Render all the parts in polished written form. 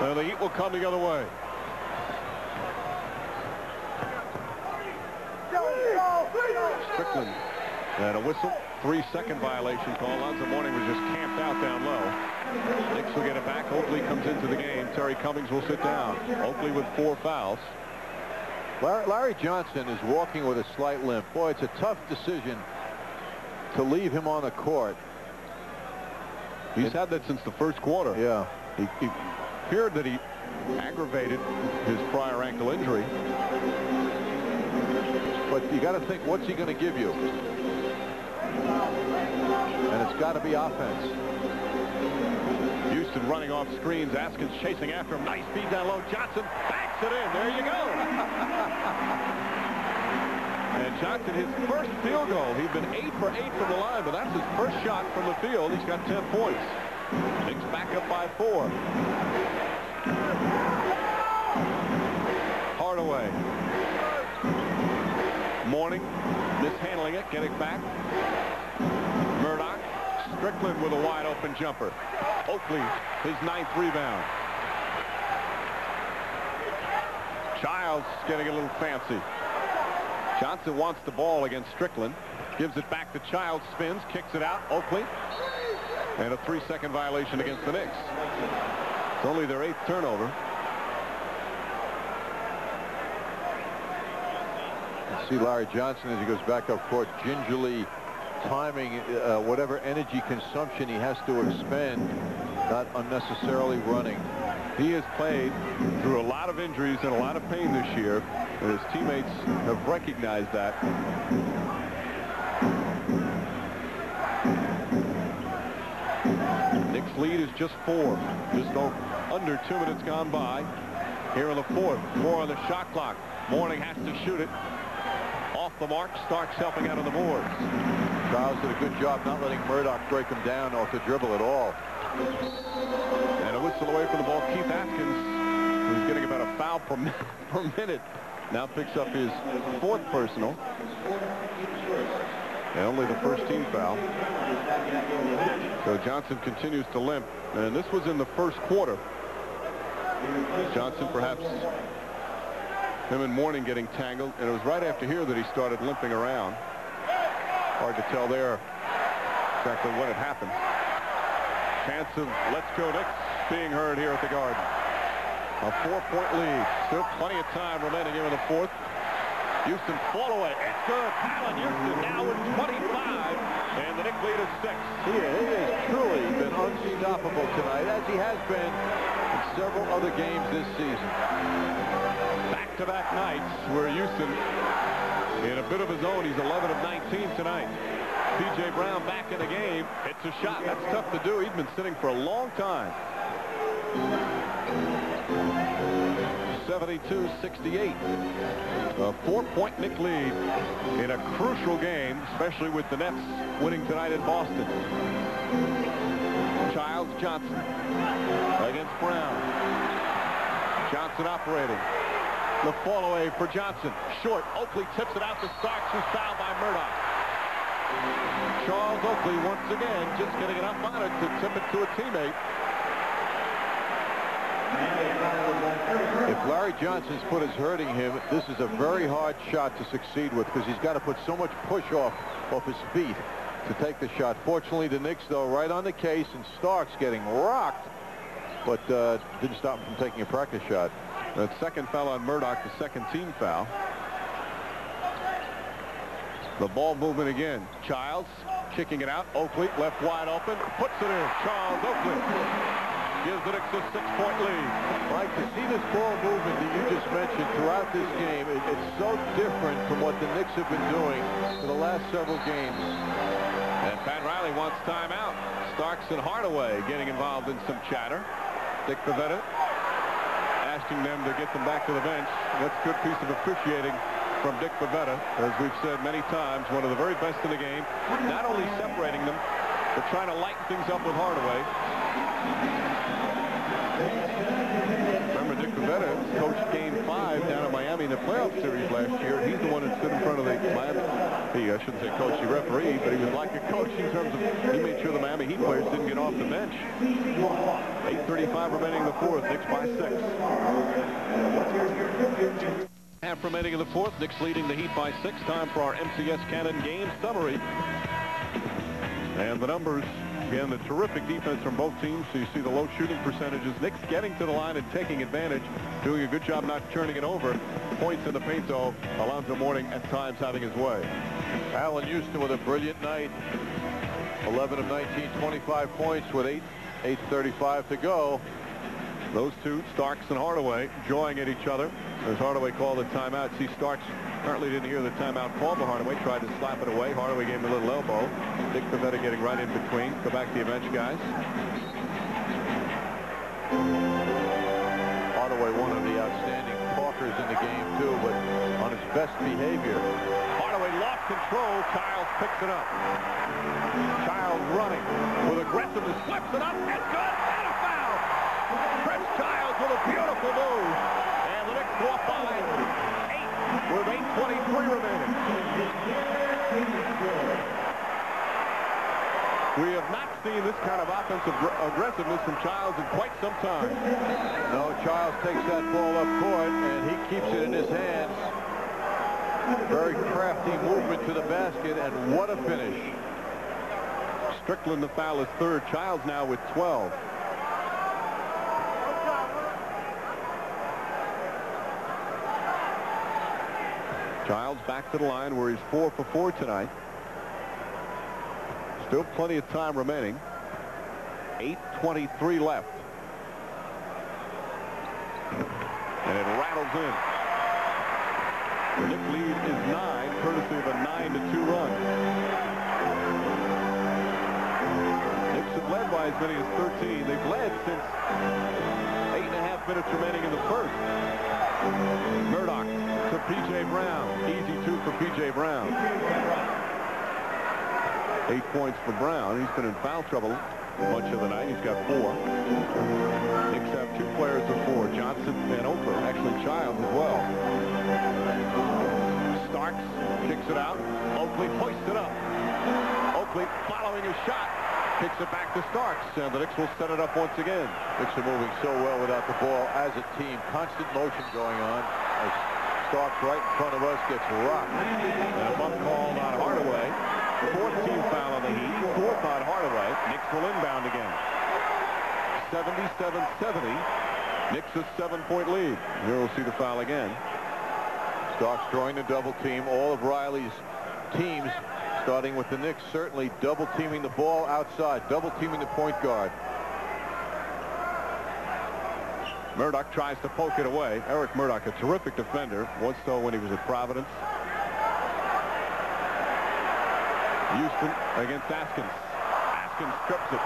The Heat will come the other way. Strickland and a whistle. 3-second violation call. Lonzo Mourning was just camped out down low. Knicks will get it back. Oakley comes into the game. Terry Cummings will sit down. Oakley with 4 fouls. Larry Johnson is walking with a slight limp. Boy, it's a tough decision to leave him on the court. He's had that since the first quarter. Yeah. He appeared that he aggravated his prior ankle injury. But you got to think, what's he going to give you? And it's got to be offense. Houston running off screens. Askins chasing after him. Nice feed down low. Johnson backs it in. There you go. And Johnson, his first field goal. He'd been 8 for 8 from the line, but that's his first shot from the field. He's got 10 points. Knicks back up by 4. Hardaway. Mourning mishandling it, getting back. Murdoch. Strickland with a wide open jumper. Oakley, his 9th rebound. Childs getting a little fancy. Johnson wants the ball against Strickland. Gives it back to Childs, spins, kicks it out. Oakley. And a 3-second violation against the Knicks. It's only their 8th turnover. See Larry Johnson as he goes back up court, gingerly timing whatever energy consumption he has to expend, not unnecessarily running. He has played through a lot of injuries and a lot of pain this year, and his teammates have recognized that. Knicks lead is just 4. Just under 2 minutes gone by here in the 4th. 4 on the shot clock. Mourning has to shoot it. Off the mark. Starks helping out on the boards. Childs did a good job not letting Murdoch break him down off the dribble at all. And a whistle away from the ball. Keith Atkins, who's getting about a foul per minute, now picks up his 4th personal. And only the first team foul. So Johnson continues to limp. And this was in the first quarter. Johnson perhaps him and Mourning getting tangled. And it was right after here that he started limping around. Hard to tell there exactly what had happened. Chance of let's go Knicks being heard here at the Garden. A 4-point lead. Still plenty of time remaining here in the 4th. Houston fall away. It's good. Allen Houston now with 25. And the Knicks lead is 6. He has truly been unstoppable tonight, as he has been in several other games this season. Back-to-back nights where Houston, in a bit of his own, he's 11 of 19 tonight. P.J. Brown back in the game. It's a shot. That's tough to do. He's been sitting for a long time. 72-68. A 4-point Knick lead in a crucial game, especially with the Nets winning tonight in Boston. Childs Johnson against Brown. Johnson operating. The fall away for Johnson. Short. Oakley tips it out to Starks, who's fouled by Murdoch. Charles Oakley once again just getting it up on it to tip it to a teammate. If Larry Johnson's foot is hurting him, this is a very hard shot to succeed with, because he's got to put so much push off his feet to take the shot. Fortunately, the Knicks, though, right on the case, and Starks getting rocked, but didn't stop him from taking a practice shot. That second foul on Murdoch, the second team foul. The ball movement again. Childs kicking it out. Oakley left wide open. Puts it in. Charles Oakley gives the Knicks a 6-point lead. Mike, to see this ball movement that you just mentioned throughout this game, it's so different from what the Knicks have been doing for the last several games. And Pat Riley wants timeout. Starks and Hardaway getting involved in some chatter. Dick Pavetta asking them to get them back to the bench. That's a good piece of officiating from Dick Pavetta. As we've said many times, one of the very best in the game. Not only separating them, but trying to lighten things up with Hardaway. Remember, Dick Pavetta coached Game 5 down in Miami the playoff series last year. He's the one that stood in front of the Miami. I shouldn't say coach, he referee, but he was like a coach in terms of he made sure the Miami Heat players didn't get off the bench. 8:35 remaining in the fourth. Knicks by 6. Half remaining in the fourth. Knicks leading the Heat by 6. Time for our MCS Cannon game summary. And the numbers. Again, the terrific defense from both teams. So you see the low shooting percentages. Knicks getting to the line and taking advantage. Doing a good job not turning it over. Points in the paint, though. Alonzo Mourning at times having his way. Allen Houston with a brilliant night. 11 of 19, 25 points with 8:35 to go. Those two, Starks and Hardaway, jawing at each other. As Hardaway called the timeout. See, Starks apparently didn't hear the timeout call, but Hardaway tried to slap it away. Hardaway gave him a little elbow. Dick Pavetta getting right in between. Go back to the bench, guys. Hardaway, one of the outstanding talkers in the game, too, but on his best behavior. Hardaway lost control. Childs picks it up. Childs running with aggressiveness. Flips it up. It's good. And a foul. Chris Childs with a beautiful move. And the Knicks go up by 8 with 8:23 remaining. We have not seen this kind of offensive aggressiveness from Childs in quite some time. No, Childs takes that ball up court, and he keeps it in his hands. Very crafty movement to the basket, and what a finish. Strickland, the foul, is third. Childs now with 12. Childs back to the line where he's 4 for 4 tonight. Still plenty of time remaining. 8:23 left. And it rattles in. The Knicks lead is 9, courtesy of a 9-2 run. Knicks have led by as many as 13. They've led since 8.5 minutes remaining in the first. Murdoch to P.J. Brown. Easy 2 for P.J. Brown. 8 points for Brown. He's been in foul trouble much of the night. He's got 4. Knicks have 2 players of 4. Johnson and Oprah. Actually, Childs as well. Starks kicks it out. Oakley hoists it up. Oakley following his shot. Kicks it back to Starks. And the Knicks will set it up once again. Knicks are moving so well without the ball as a team. Constant motion going on. As Starks right in front of us gets rocked. And a bump called on Hardaway. 4th team foul on the Heat. 4th on Hardaway. Knicks will inbound again. 77-70. Knicks a 7-point lead. Here we'll see the foul again. Starks drawing the double team. All of Riley's teams, starting with the Knicks, certainly double teaming the ball outside, double teaming the point guard. Murdoch tries to poke it away. Eric Murdoch, a terrific defender, once so when he was at Providence. Houston against Askins. Askins strips it.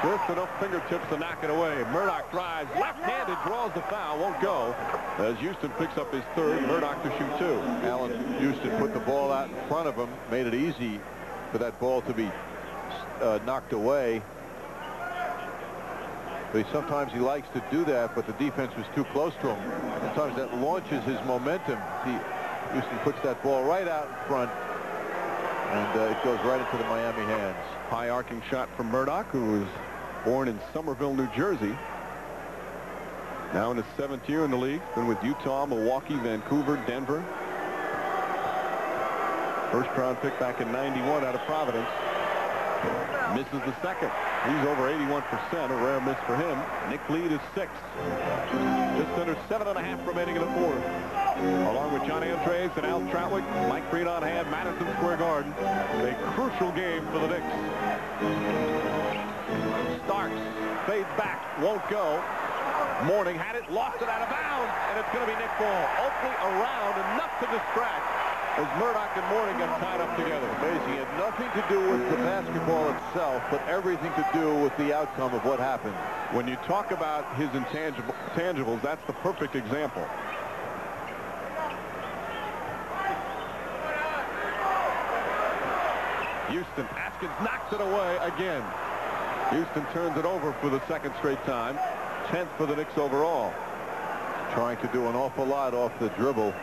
Just enough fingertips to knock it away. Murdoch drives, left-handed, draws the foul, won't go. As Houston picks up his 3rd, Murdoch to shoot 2. Allen Houston put the ball out in front of him, made it easy for that ball to be knocked away. But sometimes he likes to do that, but the defense was too close to him. Sometimes that launches his momentum. Houston puts that ball right out in front, and it goes right into the Miami hands. High arcing shot from Murdoch, who was born in Somerville, New Jersey. Now in his 7th year in the league. Been with Utah, Milwaukee, Vancouver, Denver. First round pick back in '91 out of Providence. Misses the second. He's over 81%, a rare miss for him. Knick lead is 6. Just under 7.5 remaining in the fourth. Along with John Andres and Al Troutwick, Mike Green on hand, Madison Square Garden. A crucial game for the Knicks. Starks fades back, won't go. Mourning had it, lost it out of bounds, and it's going to be Knick ball. Oakley around, enough to distract as Murdoch and Mourning got tied up together. Amazing. It had nothing to do with the basketball itself, but everything to do with the outcome of what happened. When you talk about his intangibles, that's the perfect example. Houston, Askins knocks it away again. Houston turns it over for the 2nd straight time. 10th for the Knicks overall. Trying to do an awful lot off the dribble.